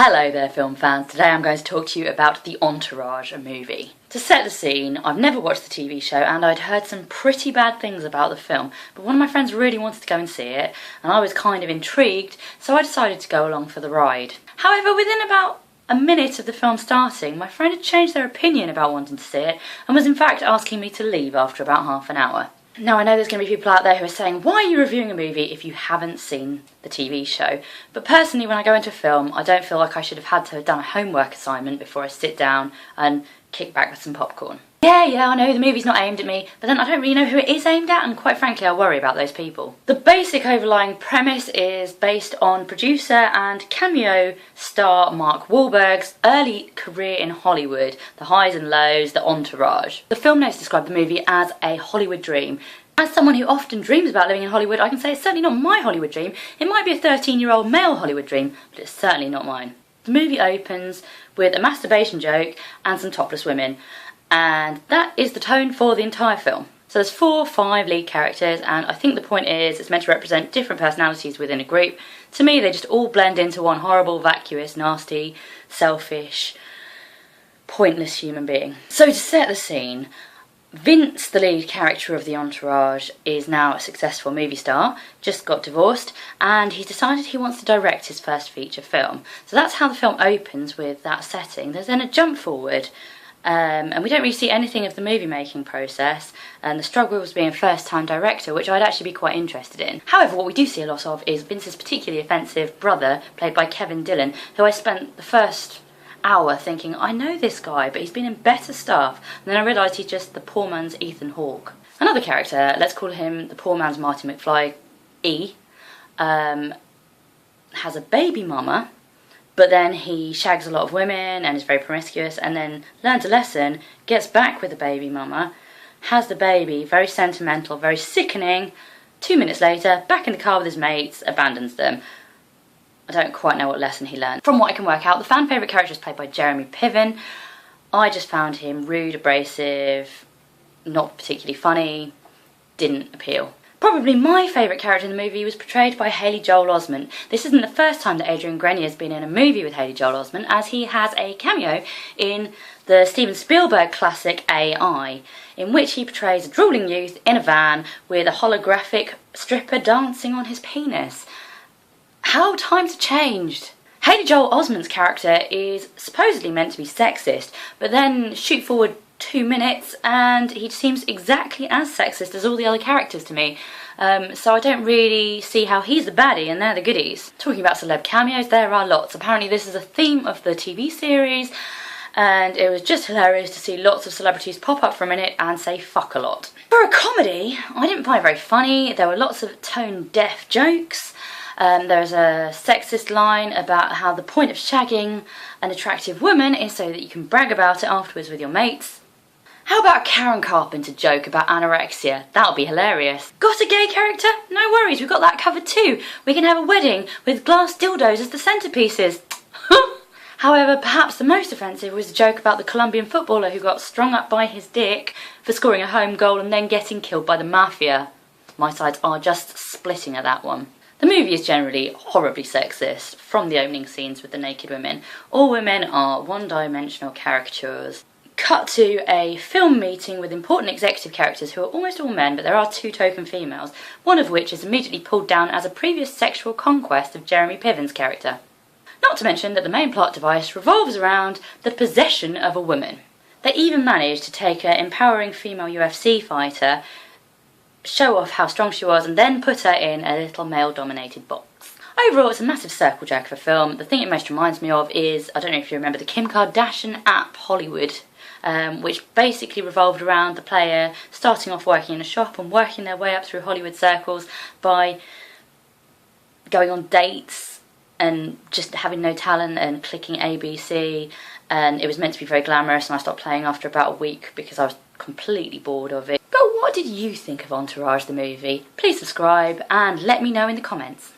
Hello there film fans, today I'm going to talk to you about the Entourage movie. To set the scene, I've never watched the TV show and I'd heard some pretty bad things about the film, but one of my friends really wanted to go and see it and I was kind of intrigued, so I decided to go along for the ride. However, within about a minute of the film starting, my friend had changed their opinion about wanting to see it and was in fact asking me to leave after about half an hour. Now, I know there's going to be people out there who are saying, why are you reviewing a movie if you haven't seen the TV show? But personally, when I go into a film, I don't feel like I should have had to have done a homework assignment before I sit down and kick back with some popcorn. Yeah, I know the movie's not aimed at me, but then I don't really know who it is aimed at, and quite frankly, I worry about those people. The basic overlying premise is based on producer and cameo star Mark Wahlberg's early career in Hollywood, the highs and lows, the entourage. The film notes describe the movie as a Hollywood dream. As someone who often dreams about living in Hollywood, I can say it's certainly not my Hollywood dream. It might be a 13-year-old male Hollywood dream, but it's certainly not mine. The movie opens with a masturbation joke and some topless women, and that is the tone for the entire film. So there's 4 or 5 lead characters, and I think the point is it's meant to represent different personalities within a group. To me, they just all blend into one horrible, vacuous, nasty, selfish, pointless human being. So to set the scene, Vince, the lead character of the Entourage, is now a successful movie star, just got divorced, and he's decided he wants to direct his first feature film. So that's how the film opens, with that setting. There's then a jump forward, and we don't really see anything of the movie making process and the struggles being a first time director, which I'd actually be quite interested in. However, what we do see a lot of is Vince's particularly offensive brother, played by Dillon, who I spent the first hour thinking, I know this guy, but he's been in better stuff, and then I realised he's just the poor man's Ethan Hawke. Another character, let's call him the poor man's Marty McFly, has a baby mama, but then he shags a lot of women and is very promiscuous, and then learns a lesson, gets back with the baby mama, has the baby, very sentimental, very sickening. 2 minutes later, back in the car with his mates, abandons them. I don't quite know what lesson he learned. From what I can work out, the fan favourite character is played by Piven. I just found him rude, abrasive, not particularly funny, didn't appeal. Probably my favourite character in the movie was portrayed by Haley Joel Osment. This isn't the first time that Adrian Grenier has been in a movie with Haley Joel Osment, as he has a cameo in the Steven Spielberg classic AI, in which he portrays a drooling youth in a van with a holographic stripper dancing on his penis. How times have changed. Haley Joel Osment's character is supposedly meant to be sexist, but then shoot forward 2 minutes and he seems exactly as sexist as all the other characters to me. So I don't really see how he's the baddie and they're the goodies. Talking about celeb cameos, there are lots. Apparently this is a theme of the TV series, and it was just hilarious to see lots of celebrities pop up for a minute and say fuck a lot. For a comedy, I didn't find it very funny. There were lots of tone-deaf jokes. There's a sexist line about how the point of shagging an attractive woman is so that you can brag about it afterwards with your mates. How about a Karen Carpenter joke about anorexia? That'll be hilarious. Got a gay character? No worries, we've got that covered too. We can have a wedding with glass dildos as the centerpieces. However, perhaps the most offensive was a joke about the Colombian footballer who got strung up by his dick for scoring a home goal and then getting killed by the mafia. My sides are just splitting at that one. The movie is generally horribly sexist, from the opening scenes with the naked women. All women are one-dimensional caricatures. Cut to a film meeting with important executive characters who are almost all men, but there are 2 token females, one of which is immediately pulled down as a previous sexual conquest of Jeremy Piven's character. Not to mention that the main plot device revolves around the possession of a woman. They even managed to take an empowering female UFC fighter, show off how strong she was, and then put her in a little male-dominated box. Overall, it's a massive circle jerk of a film. The thing it most reminds me of is, I don't know if you remember the Kim Kardashian app Hollywood, which basically revolved around the player starting off working in a shop and working their way up through Hollywood circles by going on dates and just having no talent and clicking ABC, and it was meant to be very glamorous, and I stopped playing after about a week because I was completely bored of it. But what did you think of Entourage the movie? Please subscribe and let me know in the comments.